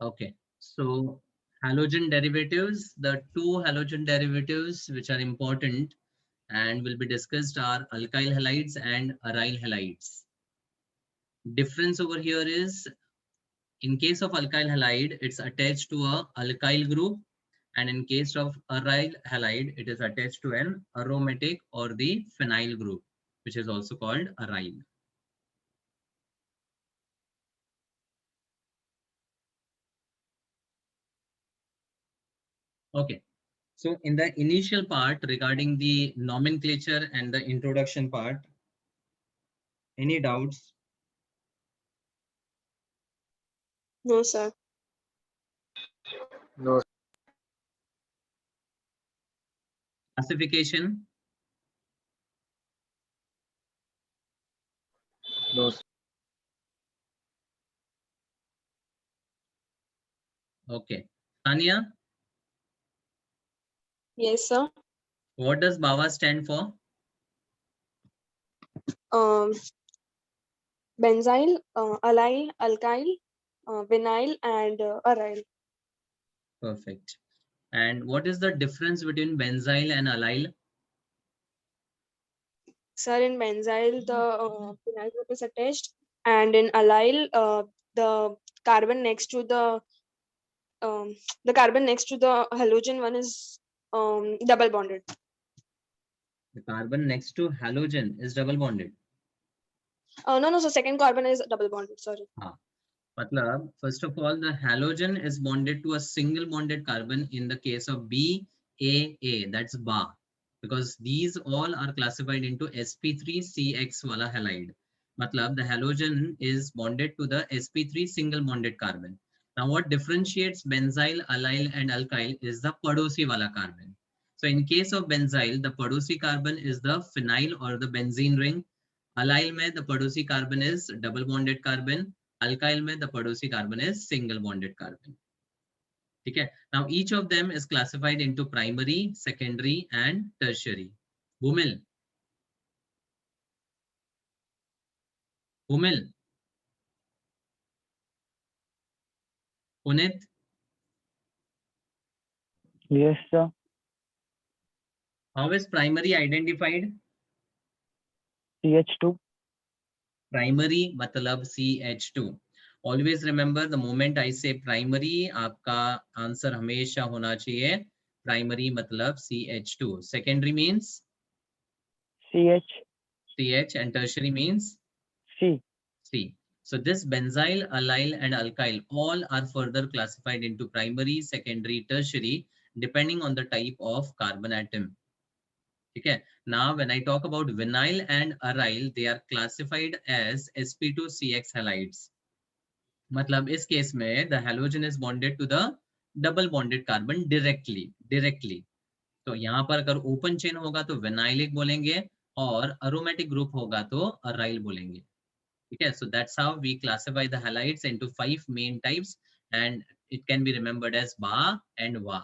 Okay, so halogen derivatives, the two halogen derivatives which are important and will be discussed are alkyl halides and aryl halides. Difference over here is, in case of alkyl halide, it's attached to a alkyl group, and in case of aryl halide, it is attached to an aromatic or the phenyl group, which is also called aryl. Okay, so in the initial part regarding the nomenclature and the introduction part, any doubts? No, sir. No, Classification? no, Okay. Tanya, Yes, sir. what does BAWA stand for? Um, benzyl, allyl, alkyl, vinyl, and aryl. Perfect. And what is the difference between benzyl and allyl? Sir, in benzyl, the vinyl group is attached, and in allyl, the carbon next to um, the carbon next to the halogen one is double bonded. The carbon next to halogen is double bonded. No, so second carbon is double bonded. Sorry. हाँ, मतलब first of all, the halogen is bonded to a single bonded carbon in the case of BAA, that's Ba, because these all are classified into sp3CX wala halide. मतलब the halogen is bonded to the sp3 single bonded carbon. Now what differentiates benzyl, allyl and alkyl is the padosi wala carbon. So in case of benzyl, the padosi carbon is the phenyl or the benzene ring. Allyl में the padosi carbon is double bonded carbon. Alkyl में the padosi carbon is single bonded carbon. ठीक है. Now each of them is classified into primary, secondary and tertiary. Bhumil, Bhumil, Punit, yes, sir. how is primary identified? CH2. Primary मतलब CH2. Always remember the moment I say primary, आपका answer हमेशा होना चाहिए primary मतलब CH2. Secondary means CH. CH and tertiary means C. C. So this benzyl, allyl and alkyl all are further classified into primary, secondary, tertiary depending on the type of carbon atom. Okay. Now when I talk about vinyl and aryl, they are classified as sp2CX halides. मतलब इस case में the halogen is bonded to the double bonded carbon directly. तो यहाँ पर अगर open chain होगा तो vinylic बोलेंगे और अरोमेटिक ग्रुप होगा तो अराइल बोलेंगे. Okay, so that's how we classify the halides into 5 main types, and it can be remembered as Ba and Wa.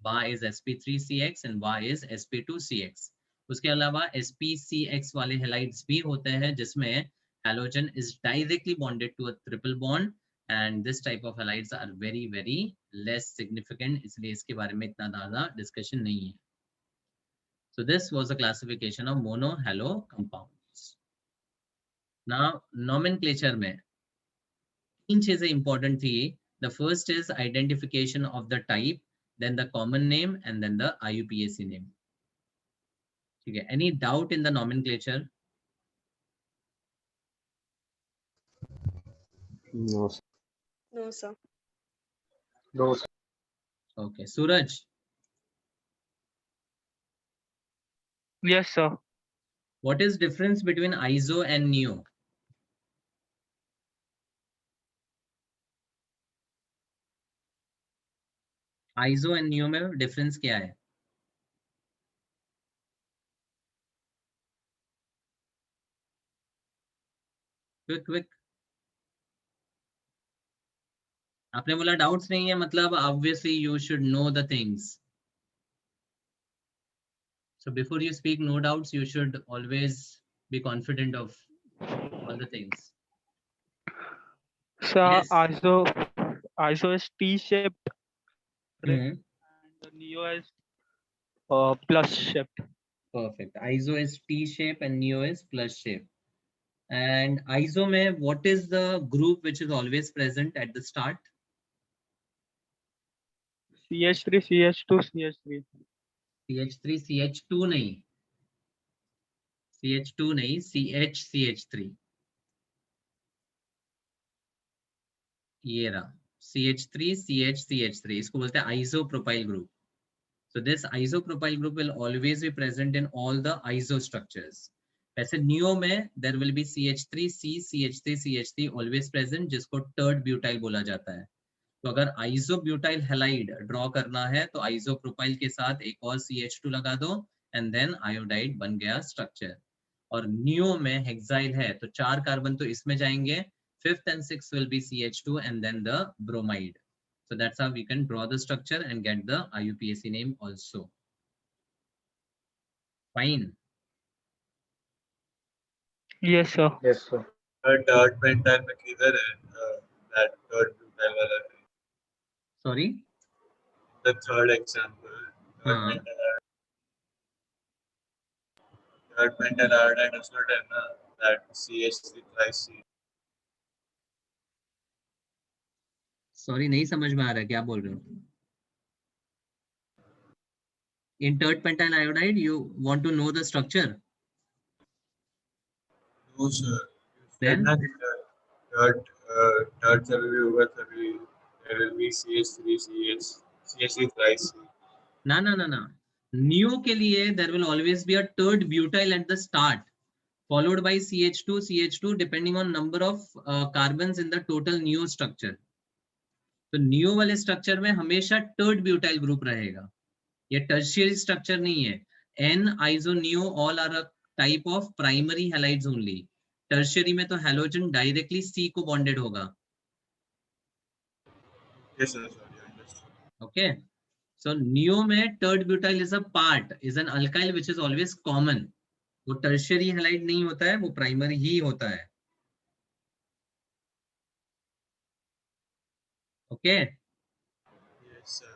Ba is sp3CX and Wa is sp2CX. उसके अलावा sp-CX वाले halides भी होते हैं जिसमें halogen is directly bonded to a triple bond, and this type of halides are very less significant, इसलिए इसके बारे में इतना ज़्यादा discussion नहीं है. So this was a classification of mono-halo compounds. Now nomenclature में तीन चीजें इंपॉर्टेंट थी. The first is identification of the type, then the common name and then the IUPAC name. ठीक है. Any doubt in the nomenclature? No, sir. No, sir. No, sir. Okay. Suraj, Yes, sir. What is difference between iso and neo? Iso and neo में difference क्या है? Quick quick. आपने बोला doubts नहीं है, मतलब obviously you should know the things. So before you speak no doubts, you should always be confident of all the things. Sir, Yes. iso is T-shaped, right? Hmm. And the neo is plus shaped. Perfect. Iso is T shape and neo is plus shape. And iso mein, what is the group which is always present at the start? CH3, CH2, CH3. CH3, CH2 नहीं. CH2 नहीं, CH, CH3. ये रहा. CH3, CH, CH3. इसको बोलते हैं isopropyl group. So this isopropyl group will always be present in all the iso structures. वैसे neo में there will be CH3C, CH3, CH3 always present, जिसको tert butyl बोला जाता है. तो अगर isobutyl halide ड्रॉ करना है तो isopropyl के साथ एक और CH2 लगा दो एंड देन आयोडाइड बन गया स्ट्रक्चर. और नियो में हेक्साइल है तो 4 कार्बन तो इसमें जाएंगे. 5th and 6th will be CH2 and then the bromide. So that's how we can draw the structure and get the IUPAC name also. Fine. Yes, sir. Yes, sir. Third pentyl में किधर है that third butyl वाला Sorry. The third example हाँ. Third pentyl iodide उसमें है ना that CH3 thrice C. Sorry, नहीं समझ में आ रहा है क्या बोल रहे हो. In tert pentyl iodide, you want to know the structure. No sir. Then? ना कि थर्ड से भी होगा तभी there will be CH3 CH3 thrice C. ना ना ना ना. Neo के लिए there will always be a tert butyl at the start, followed by CH2, CH2 depending on number of carbons in the total neo structure. तो neo वाले structure में हमेशा tert butyl ग्रुप रहेगा. ये टर्शियरी स्ट्रक्चर नहीं है. N iso neo all are a type of primary halides only. Tertiary में तो हैलोजन डायरेक्टली C को बॉन्डेड होगा. Yes sir, sorry, I understood. Okay. So neo में tert butyl is a part, is an alkyl which is always common. वो tertiary halide नहीं होता है, वो प्राइमरी ही होता है. Okay. Yes sir.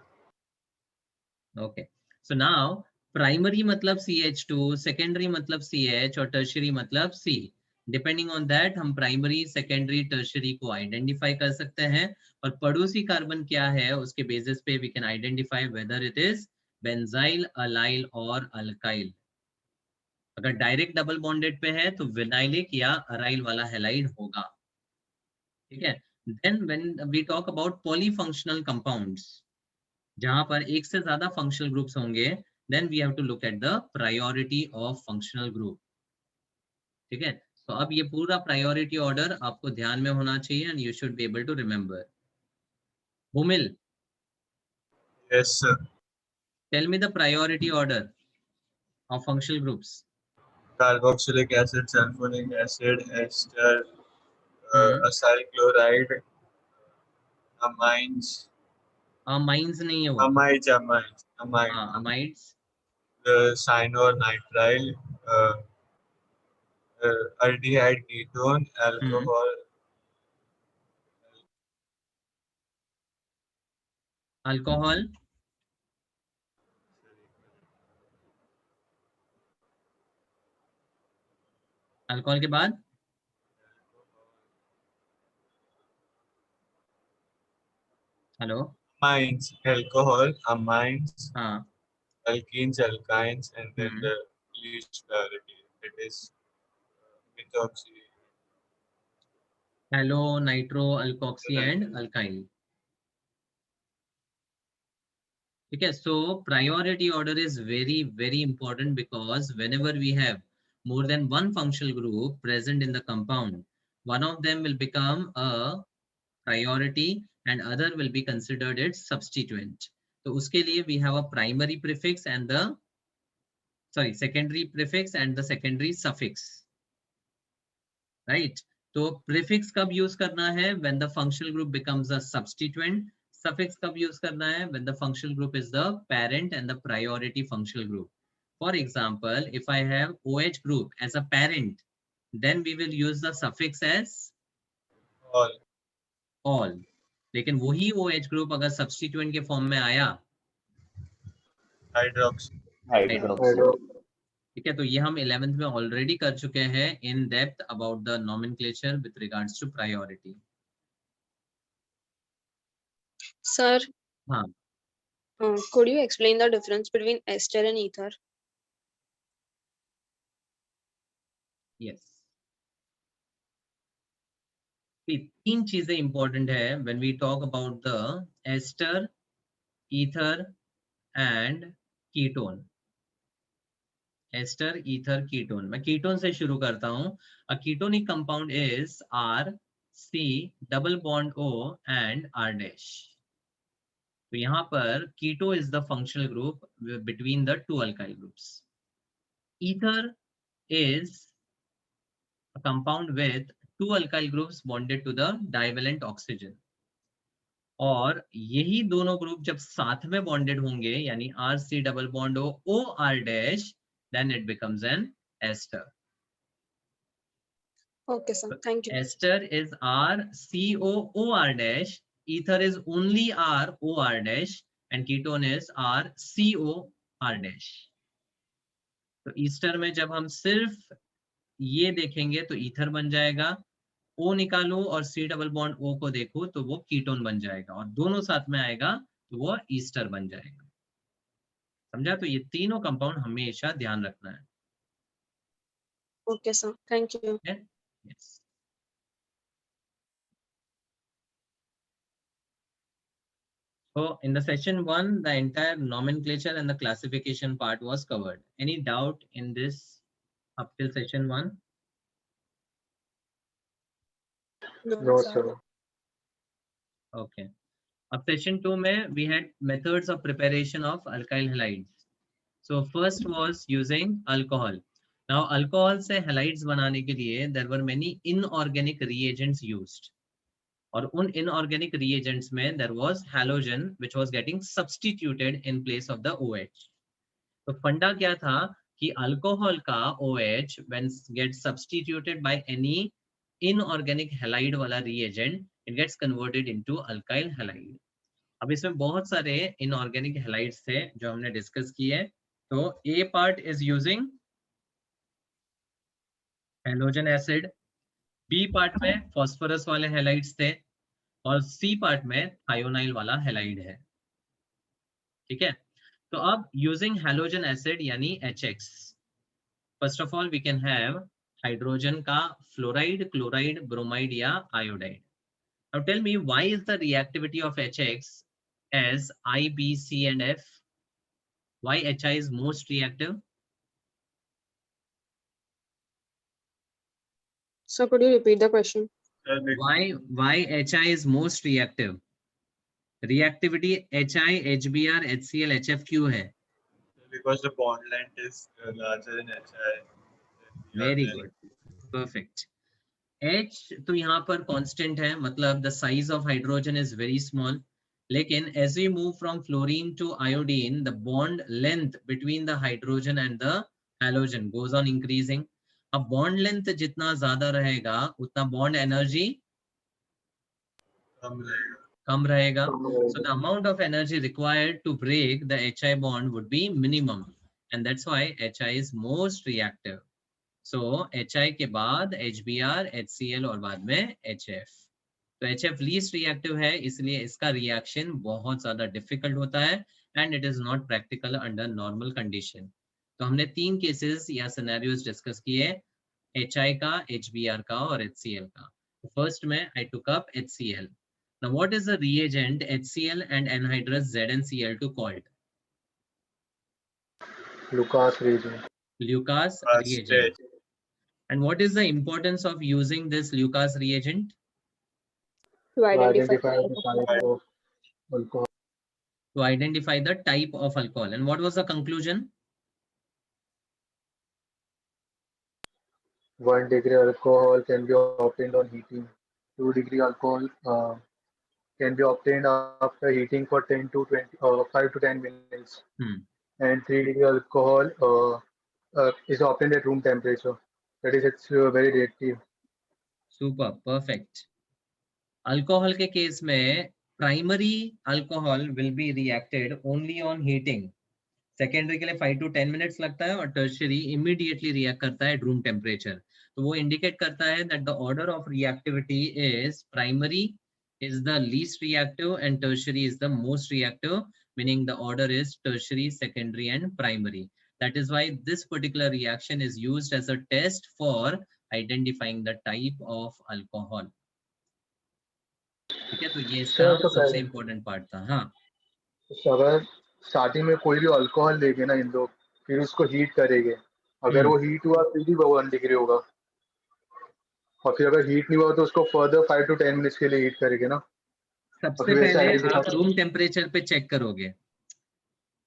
Okay. So now primary मतलब CH2, secondary मतलब CH और tertiary मतलब C. Depending on that हम primary, secondary, tertiary को identify कर सकते हैं. और पड़ोसी कार्बन क्या है उसके basis पे we can identify whether it is benzyl, allyl और alkyl. अगर डायरेक्ट डबल बॉन्डेड पे है तो विनाइलिक या अराइल वाला हैलाइड होगा. ठीक है. Then when we talk about polyfunctional compounds, जहां पर एक से ज्यादा फंक्शनल ग्रुप्स होंगे, then we have to look at the priority of functional group. ठीक है. तो अब ये पूरा प्रायोरिटी ऑर्डर आपको ध्यान में होना चाहिए and you should be able to remember. Bhumil, Yes sir. Tell me the priority order of functional groups. Carboxylic acid, sulfonic acid, ester, acyl chloride, amines. Amines नहीं है वो. Amides. हाँ, amides. The cyanonitrile, aldehyde ketone, alcohol, alcohol. Alcohol के बाद halo. amines, alcohol, amines, हाँ. alkenes, alkynes, and then the least priority, that is methoxy. Halo, nitro, alkoxy and alkyl. ठीक है. So priority order is very very important because whenever we have more than one functional group present in the compound, one of them will become a priority and other will be considered its substituent. तो उसके लिए we have a primary prefix and the secondary prefix and the secondary suffix, right? तो prefix कब use करना है? When the functional group becomes a substituent. Suffix कब use करना है? When the functional group is the parent and the priority functional group. For example, if I have OH group as a parent, then we will use the suffix as All. all. लेकिन वही OH group अगर substituent के form में आया, hydroxy. Hydro. ठीक है, तो ये हम 11th में ऑलरेडी कर चुके हैं in depth about the nomenclature with regards to priority. Sir, हाँ, could you explain the difference between ester and ether? Yes. तीन चीजें इंपॉर्टेंट है when we talk about the ester, ether and ketone. Ester, ether, ketone. मैं ketone से शुरू करता हूं. A ketonic compound is R C double bond O and R dash. तो यहाँ पर keto is the functional group between the two alkyl groups. Ether is a compound with two alkyl groups bonded to the divalent oxygen. और यही दोनों group जब साथ में bonded होंगे यानी RC double bond O R dash, then it becomes an ester. Okay, sir. Thank you. Ester is RCOOR dash, ether is only ROR dash, and ketone is RCOR dash. तो Easter में जब हम सिर्फ ये देखेंगे तो ईथर बन जाएगा. O निकालो और C डबल बॉन्ड O को देखो तो वो कीटोन बन जाएगा, और दोनों साथ में आएगा तो वो ईस्टर बन जाएगा. समझा? तो ये तीनों कंपाउंड हमेशा ध्यान रखना है. Okay, sir. Thank you. Okay? Yes. So in the session 1, the entire nomenclature and the classification part was covered. Any doubt in this up till session 1? No, sir. Okay. Up session 2 mein we had methods of preparation of alkyl halides. So first was using alcohol. Now alcohol से halides बनाने के लिए there were many inorganic reagents used. और उन inorganic reagents में there was halogen which was getting substituted in place of the OH. तो फंडा क्या था कि अल्कोहल का OH when gets substituted by any inorganic halide वाला reagent, it gets converted into alkyl halide. अब इसमें बहुत सारे inorganic halides थे जो हमने डिस्कस किए. तो A part is using halogen acid, B part में phosphorus वाले halides थे, और C part में thionyl वाला halide है. ठीक है, तो अब using halogen acid यानी HX, first of all we can have hydrogen का फ्लोराइड, क्लोराइड, ब्रोमाइड या iodide. Now tell me, why is the reactivity of HX as I, B, C and F? Why HI is most reactive? So could you repeat the question? Why HI is most reactive? Reactivity HI, HBr, HCl, HF क्यों है? Because the bond length is larger than HI. Very good, perfect. H तो यहाँ पर constant है, मतलब the size of hydrogen is very small. लेकिन as we move from fluorine to iodine, the bond length between the hydrogen and the halogen goes on increasing. अब bond length जितना ज्यादा रहेगा उतना bond energy कम रहेगा. So the amount of energy required to break the HI bond would be minimum, and that's why HI is most reactive. So HI के बाद HBr, HCl और बाद में HF. तो HF least reactive है, इसलिए इसका reaction बहुत ज़्यादा difficult होता है and it is not practical under normal condition. तो हमने तीन cases या scenarios discuss किए, HI का, HBr का और HCl का. First में I took up HCl. Now what is the reagent HCl and anhydrous ZnCl2 called? Lucas reagent. Lucas reagent. And what is the importance of using this Lucas reagent? To identify. Identify the type of alcohol. To identify the type of alcohol. And what was the conclusion? 1 degree alcohol can be obtained on heating. 2 degree alcohol can be obtained after heating for 10 to 20 5 to 10 minutes. And 3 degree alcohol is obtained at room temperature. That is, it's very reactive. Super, perfect. Alcohol के case में primary alcohol will be reacted only on heating. Secondary के लिए 5 to 10 minutes लगता है और tertiary immediately react करता है room temperature. तो वो इंडिकेट करता है that the order of reactivity is primary is the least reactive and tertiary is the most reactive, meaning the order is tertiary, secondary and primary. That is why this particular reaction is used as a test for identifying the type of alcohol. ठीक है, तो ये इसका sir, तो सबसे important part था. हाँ, अगर स्टार्टिंग में कोई भी अल्कोहल लेंगे ना इन लोग, फिर उसको हीट करेंगे, अगर वो हीट हुआ फिर भी वो 1 डिग्री होगा, और फिर अगर हीट नहीं हुआ तो उसको फर्दर 5 to 10 मिनट्स के लिए हीट करेंगे ना. सबसे पहले आप रूम टेम्परेचर पे चेक करोगे.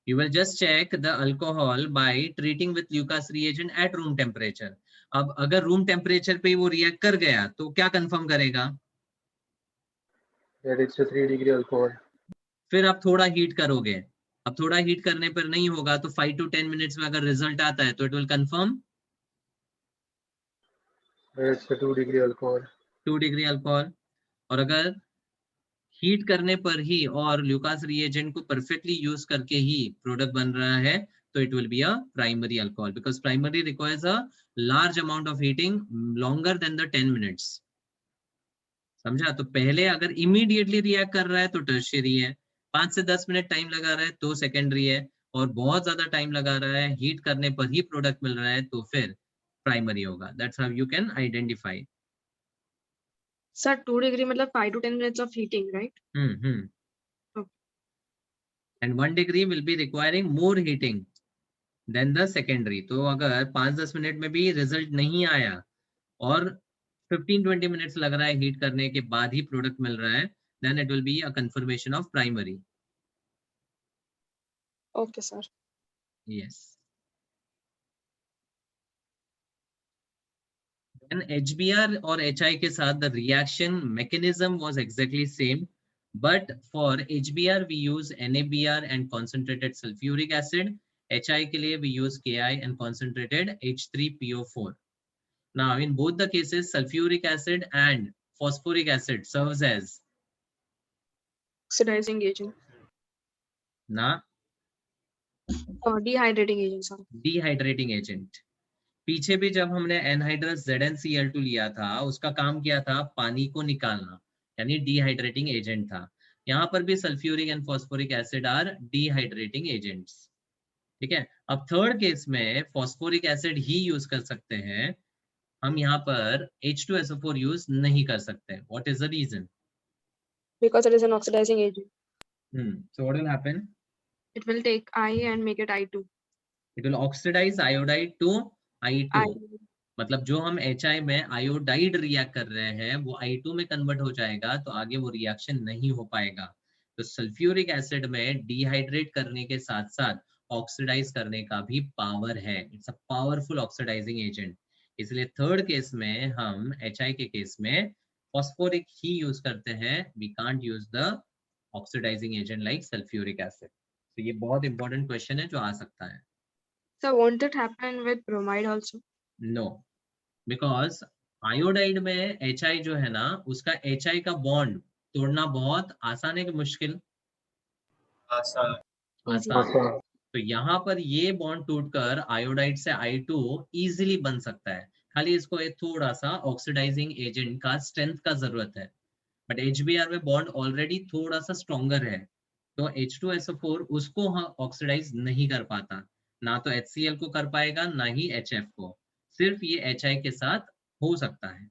You will just check the alcohol by treating with Lucas reagent at room temperature. अब अगर रूम टेम्परेचर पे वो रिएक्ट कर गया तो क्या कंफर्म करेगा? That it's a 3 degree alcohol. फिर आप थोड़ा हीट करोगे. अब थोड़ा हीट करने पर नहीं होगा तो 5 to 10 मिनट्स में अगर रिजल्ट आता है तो it will confirm It's a 2 degree alcohol. 2 degree alcohol. और अगर हीट करने पर ही और ल्यूकास रिएजेंट को परफेक्टली यूज करके ही प्रोडक्ट बन रहा है तो it will be a primary alcohol, because primary requires a large amount of heating longer than the 10 minutes. समझा? तो पहले अगर इमीडिएटली रिएक्ट कर रहा है तो टर्शियरी है, 5 से 10 मिनट टाइम लगा रहा है तो सेकेंडरी है, और बहुत ज्यादा टाइम लगा रहा है, हीट करने पर ही प्रोडक्ट मिल रहा है तो फिर प्राइमरी होगा. That's how you can identify. Sir, 2 degree मतलब 5 to 10 minutes of heating, right? Okay. And 1 degree will be requiring more heating than the secondary. तो अगर 5-10 मिनट में भी रिजल्ट नहीं आया और 15-20 मिनट्स लग रहा है हीट करने के बाद ही प्रोडक्ट मिल रहा है, then it will be a confirmation of primary. Okay, sir. Yes. Then HBr or HI के साथ the reaction mechanism was exactly same, but for HBr we use NaBr and concentrated sulfuric acid. HI के लिए we use Ki and concentrated H3PO4. Now in both the cases sulfuric acid and phosphoric acid serves as Oxidizing agent. Dehydrating agent, sorry. dehydrating agent. पीछे भी जब हमने anhydrous ZnCl2 लिया था उसका काम किया था पानी को निकालना, यानी डिहाइड्रेटिंग एजेंट था. यहाँ पर भी sulphuric and phosphoric acid are dehydrating agents. ठीक है. अब थर्ड केस में फॉस्फोरिक एसिड ही यूज कर सकते हैं, हम यहाँ पर H2SO4 यूज नहीं कर सकते. What is the reason? Because it is an oxidizing agent. So what will happen? It will take I and make it I2. It will oxidize iodide to I2. मतलब जो हम HI में iodide react कर रहे हैं वो I2 में convert हो जाएगा, तो आगे वो रिएक्शन नहीं हो पाएगा. तो सल्फ्यूरिक एसिड में डिहाइड्रेट करने के साथ साथ ऑक्सीडाइज करने का भी पावर है. It's a powerful oxidising agent. इसलिए थर्ड केस में हम HI के केस में फॉस्फोरिक ही यूज करते हैं. We can't use the oxidising agent like sulphuric acid. तो ये बहुत इंपॉर्टेंट क्वेश्चन है जो आ सकता है. So won't it happen with bromide also? No, because iodide में HI जो है ना उसका HI का बॉन्ड तोड़ना बहुत आसान है कि मुश्किल? आसान. आसान. तो यहाँ पर ये बॉन्ड टूटकर आयोडाइड से I2 इजीली बन सकता है. खाली इसको एक थोड़ा सा ऑक्सीडाइजिंग एजेंट का स्ट्रेंथ का जरूरत है. बट HBr में बॉन्ड ऑलरेडी थोड़ा सा स्ट्रॉन्गर है, तो H2SO4 उसको ऑक्सीडाइज नहीं कर पाता. ना तो HCl को कर पाएगा ना ही HF को. सिर्फ ये HI के साथ हो सकता है.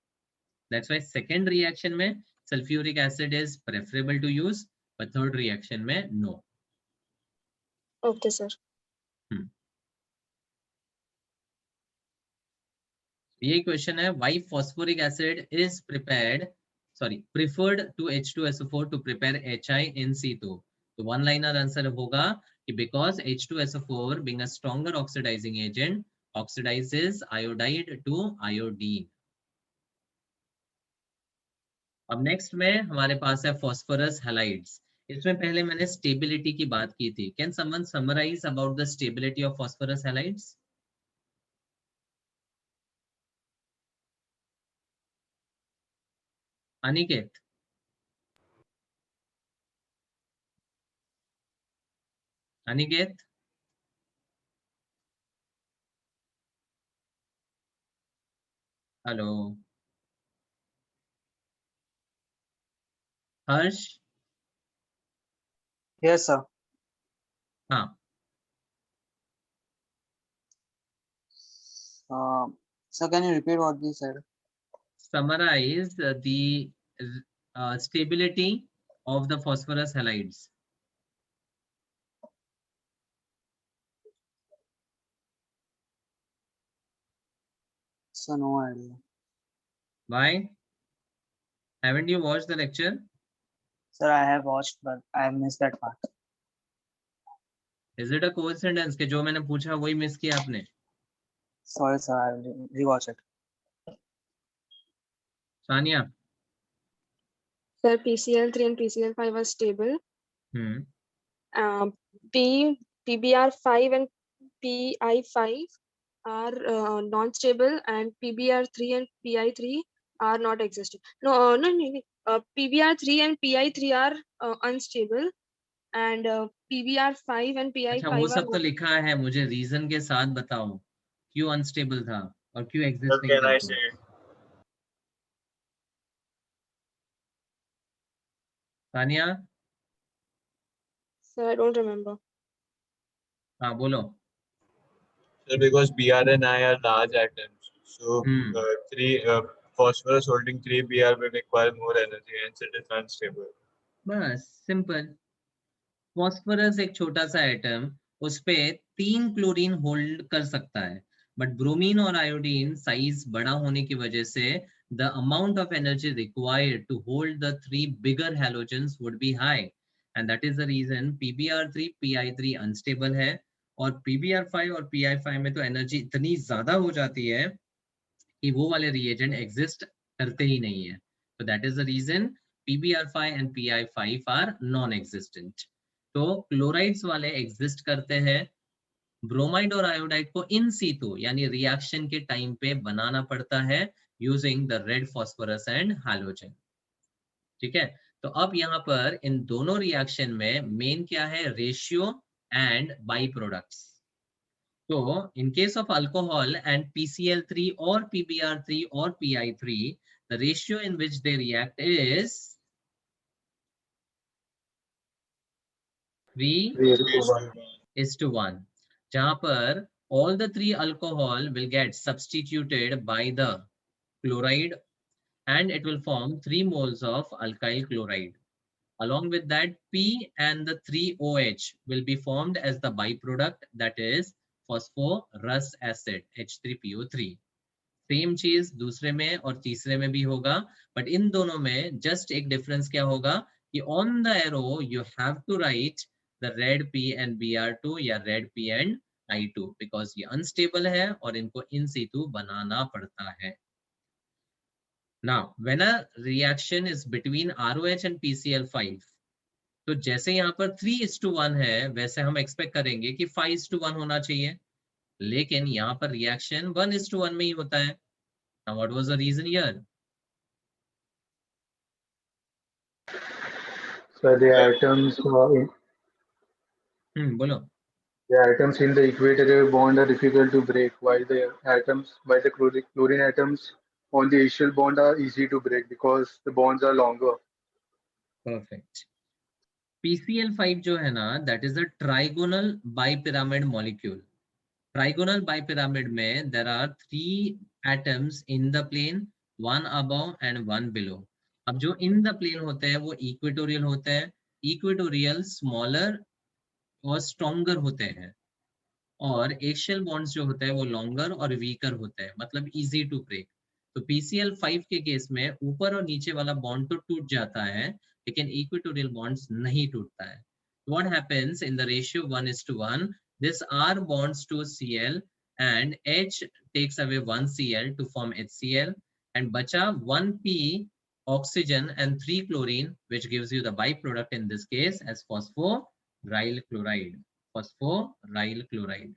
That's why second reaction में sulfuric acid is preferable to use, but third reaction में no. Okay, sir. ये क्वेश्चन है, why phosphoric acid is preferred to H2SO4 to prepare HI in situ. तो one liner आंसर होगा कि because H2SO4 being a stronger oxidizing agent oxidizes iodide to iodine. अब next में हमारे पास है phosphorus halides. इसमें पहले मैंने स्टेबिलिटी की बात की थी. Can someone summarise about the stability of phosphorus halides? Aniket. Aniket, hello, Harsh, Yes, sir. हाँ, Sir, can you repeat what you said? summarize the stability of the phosphorus halides. Sir, no idea. Why? Haven't you watched the lecture? Sir, I have watched, but I missed that part. Is it a coincidence कि जो मैंने पूछा वही miss किया आपने? Sorry, sir. I will rewatch it. Sania? Sir, PCl3 and PCl5 are stable. PBr5 and PI5 are non-stable, and PBr3 and PI3 are not existing. No. PBr3 and PI3 are unstable, and PBr5 and अच्छा, PI5 वो are सब तो लिखा है, मुझे reason के साथ बताओ क्यों अनस्टेबल था और क्यों एग्जिस्ट नहीं Can I करता? say it? Sania, Sir, I don't remember. हाँ बोलो. So because Br and I are large atoms, so three phosphorus holding 3 Br will require more energy, hence it is unstable. बस simple. Phosphorus एक छोटा सा atom, उस पे 3 chlorine hold कर सकता है, बट ब्रोमीन और आयोडीन साइज बड़ा होने की वजह से the amount of energy required to hold the 3 bigger halogens would be high, and that is the reason PBr3 PI3 unstable है, और PBr5 और PI5 में तो एनर्जी इतनी ज्यादा हो जाती है कि वो वाले रिएजेंट एग्जिस्ट करते ही नहीं है. तो that is the reason PBr5 and PI5 are non existent. तो क्लोराइड्स वाले एग्जिस्ट करते हैं, ब्रोमाइड और आयोडाइड को इन सीटू यानी रिएक्शन के टाइम पे बनाना पड़ता है using the red phosphorus and halogen. ठीक है, तो अब यहाँ पर इन दोनों रिएक्शन में मेन क्या है? Ratio and by products. So, in case of alcohol and PCl3 or PBr3 or PI3, the ratio in which they react is 3:1. जहां पर all the 3 alcohol will get substituted by the chloride and it will form 3 moles of alkyl chloride. Along with that, P and the 3OH will be formed as the byproduct, that is phosphorus acid H3PO3. Same चीज दूसरे में और तीसरे में भी होगा, but in दोनों में जस्ट एक डिफरेंस क्या होगा कि on the arrow you have to write the red P and Br2 या red P and I2 because ये अनस्टेबल है और इनको इन सीटू बनाना पड़ता है. Now when a reaction is between ROH and PCl5, तो जैसे यहाँ पर 3:1 है वैसे हम एक्सपेक्ट करेंगे कि 5:1 होना चाहिए, लेकिन यहाँ पर रिएक्शन 1:1 में ही होता है. Now what was the reason here? So the atoms बोलो. the atoms in the equatorial bond are difficult to break, while the chlorine atoms on the axial bond are easy to break because the bonds are longer. Perfect. PCl5 जो है ना, that is a trigonal bipyramid molecule. Trigonal bipyramid में there are 3 atoms in the plane, 1 above and 1 below. अब जो in the plane होते हैं वो equatorial होते हैं. Equatorial smaller और stronger होते हैं, और एक्शियल बॉन्ड्स जो होते हैं वो लॉन्गर और वीकर होते हैं, मतलब इजी टू ब्रेक. तो PCl5 के केस में ऊपर और नीचे वाला बॉन्ड तो टूट जाता है, लेकिन इक्वेटोरियल बॉन्ड्स नहीं टूटता है. What happens in the ratio 1:1, this R bonds to Cl and H takes away 1 Cl to form HCl, and बचा 1 P oxygen and 3 chlorine, which gives you the byproduct in this case as phosphoryl chloride. Phosphoryl chloride.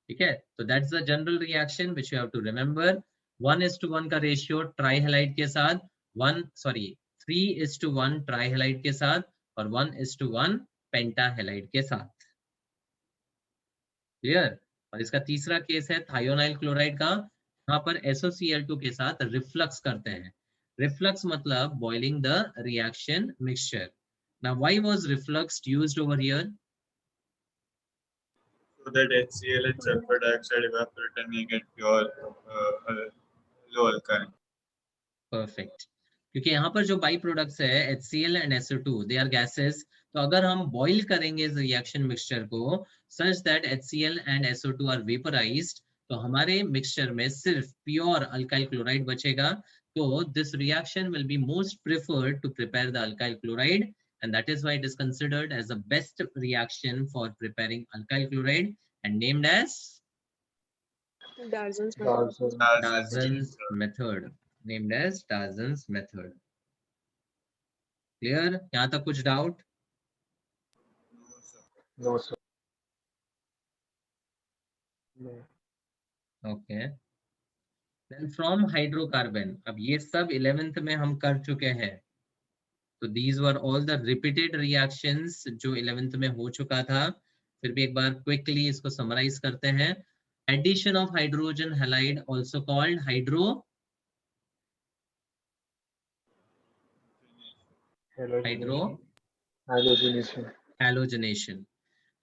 ठीक है, तो that's the general reaction which you have to remember. 1:1 का ratio trihalide के साथ, 3:1 trihalide के साथ और 1:1 पेंटाहेलाइड के साथ। क्लियर। और इसका तीसरा केस है थायोनाइल क्लोराइड का, यहाँ पर SOCl2 के साथ रिफ्लक्स करते हैं। रिफ्लक्स मतलब boiling the reaction mixture. Now why was reflux used over here? So that HCl and sulfur dioxide evaporate and we get pure low alkyl. Perfect. क्योंकि यहाँ पर जो बाई प्रोडक्ट्स है HCl and SO2 they are gases, तो अगर हम boil करेंगे इस रिएक्शन मिक्सचर को such that HCl and SO2 are vaporised, तो हमारे मिक्सचर में सिर्फ प्योर अल्काइल क्लोराइड बचेगा। तो this reaction will be most preferred to prepare the alkyl chloride, and that is why it is considered as the best reaction for preparing alkyl chloride and named as Darzin's method. Darzin's method. Named as Darzin's method. Clear? यहाँ तक कुछ doubt? No, sir. No. Okay. Then from hydrocarbon, अब ये सब 11th में हम कर चुके हैं। तो these were all the repeated reactions जो 11th में हो चुका था। फिर भी एक बार quickly इसको summarize करते हैं। Addition of hydrogen halide also called halogenation.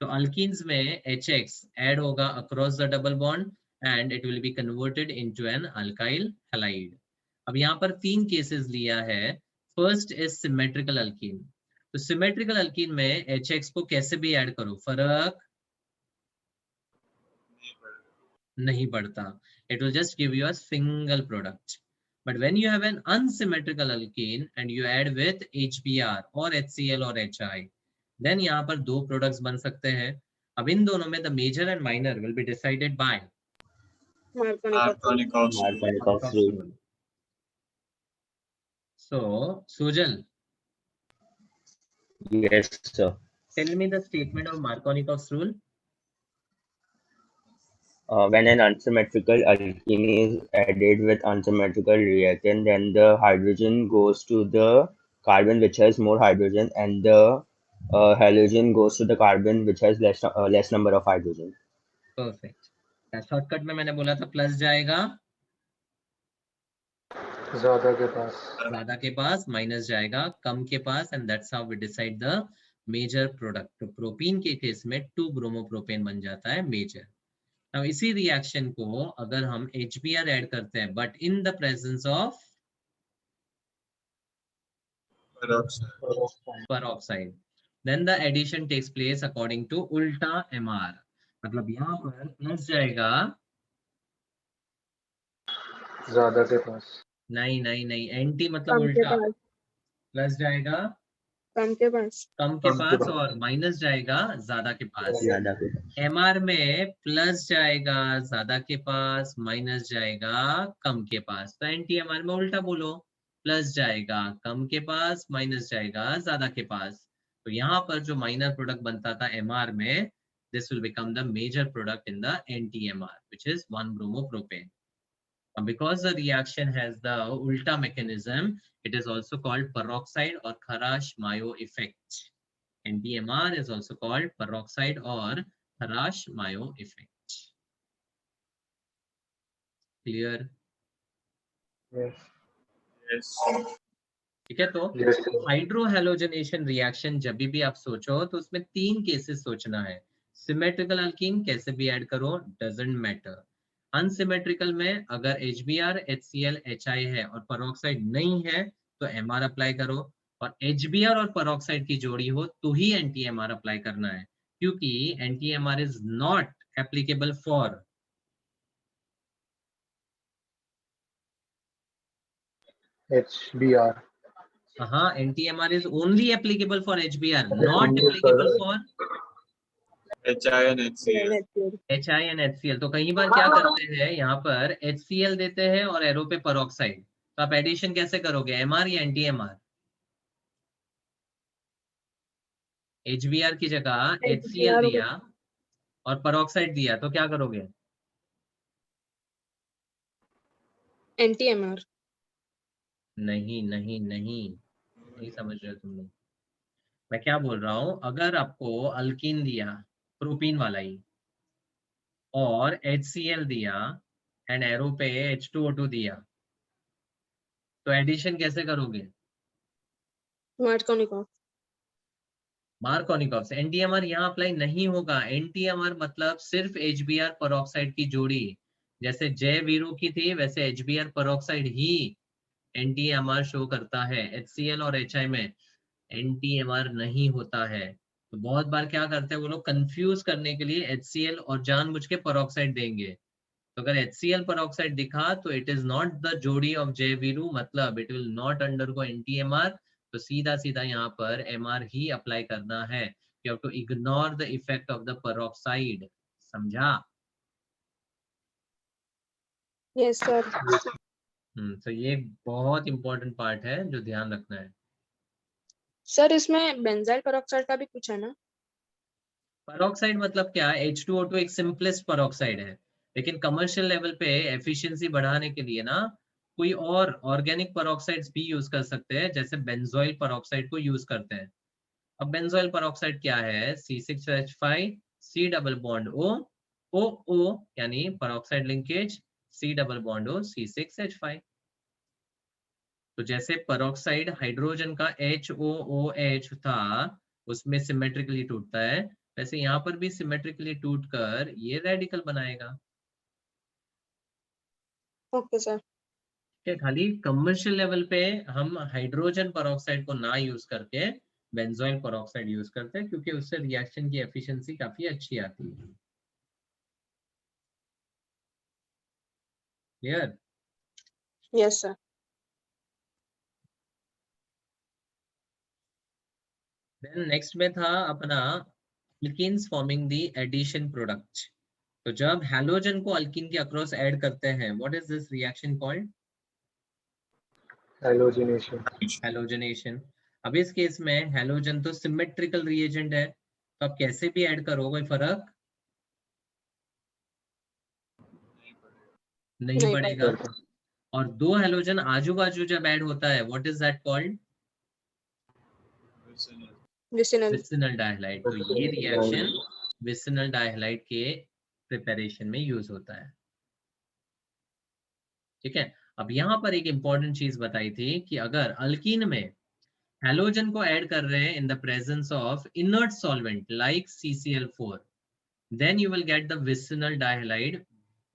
तो अल्कीन्स में HX ऐड होगा across the double bond and it will be converted into an alkyl halide. अब यहाँ पर 3 केसेस लिया है। First is symmetrical alkene. तो सिमेट्रिकल अल्कीन में HX को कैसे भी ऐड करो फर्क नहीं पड़ता, it will just give you a single product. But when you have an unsymmetrical alkyne and you add with HBr और HCl और HI, देन यहाँ पर 2 प्रोडक्ट्स बन सकते हैं। अब इन दोनों में the major and minor will be decided by Markovnikov rule. So Sujal, Yes, sir. tell me the statement of Markovnikov's rule. When an unsymmetrical alkene is added with unsymmetrical reactant, then the hydrogen goes to the carbon which has more hydrogen, and the halogen goes to the carbon which has less number of hydrogen. Perfect. Shortcut में मैंने बोला था plus जाएगा ज्यादा के पास, minus जाएगा कम के पास, and that's how we decide the major product. तो प्रोपीन के केस में 2 ब्रोमोप्रोपेन बन जाता है मेजर। अब इसी रिएक्शन को अगर हम HBr ऐड करते हैं but in the presence of peroxide, then the addition takes place according to उल्टा MR। मतलब यहाँ पर प्लस जाएगा ज्यादा के पास, नहीं एंटी मतलब उल्टा, प्लस जाएगा कम के पास, और माइनस जाएगा ज्यादा के पास। ज्यादा के MR में प्लस जाएगा ज्यादा के पास, माइनस जाएगा कम के पास। तो एंटी MR में उल्टा बोलो, प्लस जाएगा कम के पास, माइनस जाएगा ज्यादा के पास। तो यहाँ पर जो माइनर प्रोडक्ट बनता था MR में, this will become the major product in the NTMR, which is 1-bromopropane. Because the reaction has the ulta mechanism, it is also called peroxide or Kharash-Mayo effect. NTMR is also called peroxide or Kharash-Mayo effect. Clear? Yes. ठीक है। तो हाइड्रोहेलोजनेशन reaction जब भी आप सोचो तो उसमें 3 cases सोचना है। सिमेट्रिकल अल्कीन कैसे भी ऐड करो, डजंट मैटर। अनसिमेट्रिकल में अगर HBr, HCl, HI है और पेरोक्साइड नहीं है तो MR अप्लाई करो, और HBr और पेरोक्साइड की जोड़ी हो तो ही NTMR अप्लाई करना है, क्योंकि NTMR is not applicable for HBr. NTMR is only applicable for HBr, not applicable for HI and HCl. HI and HCl। तो कई बार क्या करते हैं यहाँ पर HCl देते हैं और एरो पे पेरोक्साइड, तो आप एडिशन कैसे करोगे, MR या NTMR? HBr की जगह HCl दिया और पेरोक्साइड दिया तो क्या करोगे? NTMR। नहीं समझ रहे हो तुम लोग। मैं क्या बोल रहा हूँ, अगर आपको अल्कीन दिया प्रोपीन वाला ही और HCl दिया एंड एरो पे H2O2 दिया, तो एडिशन कैसे करोगे? मार्कोनिकॉफ। मार्कोनिकॉफ से। NTMR यहाँ अप्लाई नहीं होगा। NTMR मतलब सिर्फ HBr पेरोक्साइड की जोड़ी, जैसे जय वीरू की थी वैसे HBr पेरोक्साइड ही NTMR शो करता है। HCl और HI में NTMR नहीं होता है। तो बहुत बार क्या करते हैं वो लोग, कंफ्यूज करने के लिए HCl और जानबूझ के पेरोक्साइड देंगे। तो अगर HCl पेरोक्साइड दिखा तो इट इज नॉट द जोड़ी ऑफ जे वीरू, मतलब it will not undergo NTMR। तो सीधा सीधा यहाँ पर MR ही अप्लाई करना है। You have to ignore the effect of the peroxide. समझा? Yes sir. तो ये बहुत इंपॉर्टेंट पार्ट है जो ध्यान रखना है। सर इसमें बेंजाइल पेरोक्साइड का भी कुछ है ना? पेरोक्साइड मतलब क्या, H2O2 एक सिंपलेस्ट पेरोक्साइड है, लेकिन कमर्शियल लेवल पे एफिशिएंसी बढ़ाने के लिए ना कोई और ऑर्गेनिक पेरोक्साइड्स भी यूज कर सकते हैं, जैसे बेंजोइल पेरोक्साइड को यूज करते हैं। अब बेंजोइल पेरोक्साइड क्या है, C6H5 C double bond O O O यानी peroxide linkage, C double bond O C6H5। तो जैसे पेरोक्साइड हाइड्रोजन का HOOH था उसमें सिमेट्रिकली टूटता है, वैसे यहाँ पर भी सिमेट्रिकली टूटकर ये रेडिकल बनाएगा। Okay sir. क्या खाली कमर्शियल लेवल पे हम हाइड्रोजन पेरोक्साइड को ना यूज करके बेंजोइल पेरोक्साइड यूज करते हैं, क्योंकि उससे रिएक्शन की एफिशिएंसी काफी अच्छी आती है। Clear? Yes sir. Then next में था अपना alkenes forming the addition product. तो जब हैलोजन को अल्कीन के अक्रॉस ऐड करते हैं, what is this reaction called? Halogenation. Halogenation. अब इस केस में हैलोजन तो सिमेट्रिकल रिएजेंट है, तो आप कैसे भी ऐड करो कोई फर्क नहीं नहीं पड़ेगा। करता और दो हैलोजन आजू बाजू जब ऐड होता है, what is that called? Vicinal. Vicinal dihalide. तो ये रिएक्शन विसिनल डाइहलाइड के प्रिपरेशन में यूज होता है। ठीक है। अब यहाँ पर एक इंपॉर्टेंट चीज बताई थी कि अगर अल्कीन में हैलोजन को ऐड कर रहे हैं in the presence of inert solvent like CCl4, then you will get the vicinal dihalide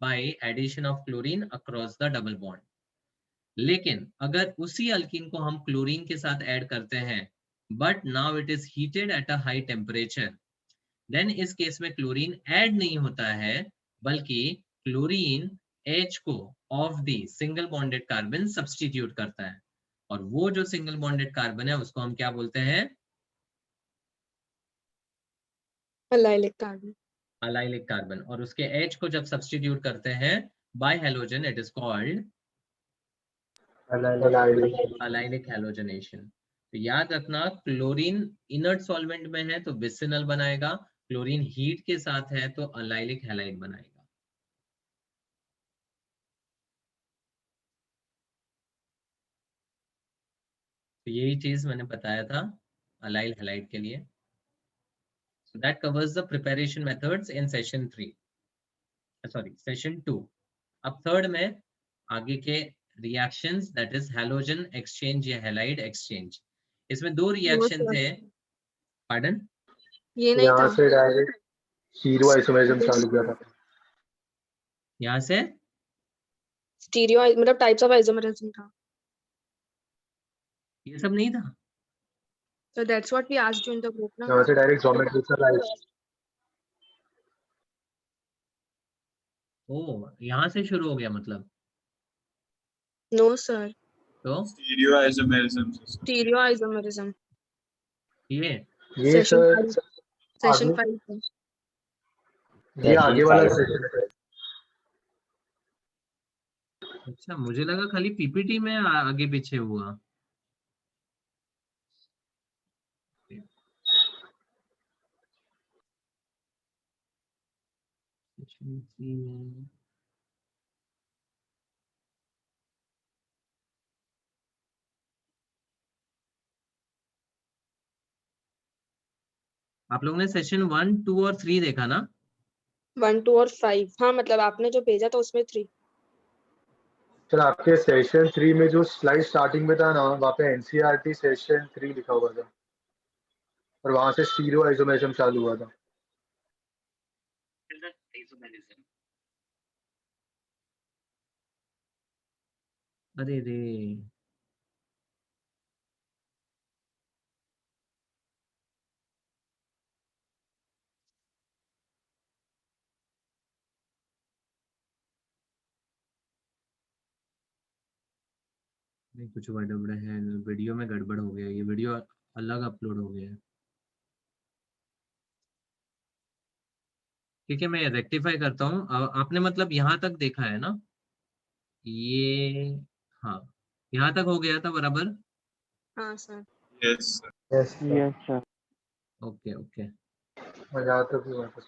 by addition of chlorine across the double bond. लेकिन अगर उसी अल्कीन को हम क्लोरीन के साथ ऐड करते हैं, but now it is heated at a high temperature, then इस केस में क्लोरीन ऐड नहीं होता है, बल्कि क्लोरीन H को of the single bonded carbon substitute करता है। और वो जो सिंगल बॉन्डेड कार्बन है उसको हम क्या बोलते हैं? Allylic carbon. Allylic carbon. और उसके H को जब सब्स्टिट्यूट करते हैं bye halogen, it is called allylic halogenation. तो याद रखना, क्लोरीन इनर्ट सॉल्वेंट में है तो विसिनल बनाएगा, क्लोरीन हीट के साथ है तो अलाइलिक हैलाइड बनाएगा। तो यही चीज मैंने बताया था अलाइल हैलाइड के लिए। So that covers the preparation methods in session 3. Sorry, session 2. अब थर्ड में आगे के reactions, that is halogen exchange या हैलाइड एक्सचेंज। इसमें दो रिएक्शन थे। पार्डन? ये नहीं यहाँ था। से डायरेक्ट हीरो आइसोमेरिज्म चालू किया था। यहाँ से स्टीरियो मतलब टाइप्स ऑफ आइसोमेरिज्म था। ये सब नहीं था। So that's what we asked you in the group ना। यहाँ से डायरेक्ट ज्योमेट्रिकल ओ, यहाँ से शुरू हो गया मतलब? No sir. तो Stereoisomerism. स्टीरियो आइसोमेरिज्म ये सेशन सर 5 आगे था। ये आगे वाला Session सेशन है। अच्छा, मुझे लगा खाली PPT में आगे पीछे हुआ। सेशन 3 में आप लोगों ने सेशन 1, 2 और 3 देखा ना? 1, 2 और 5। हाँ मतलब आपने जो भेजा था उसमें 3। सर आपके सेशन 3 में जो स्लाइड स्टार्टिंग में था ना, वहाँ पे एनसीईआरटी सेशन 3 लिखा हुआ था और वहां से स्टीरियो आइसोमेरिज्म चालू हुआ था। अरे रे, नहीं कुछ गड़बड़ है, वीडियो में गड़बड़ हो गया, ये वीडियो अलग अपलोड हो गया है। ठीक है, मैं रेक्टिफाई करता हूँ। आपने मतलब यहाँ तक देखा है ना? ये, हाँ, यहाँ तक हो गया था बराबर? हाँ sir. Yes, sir. Yes Yes, sir. Okay okay. यहाँ तक हुआ था।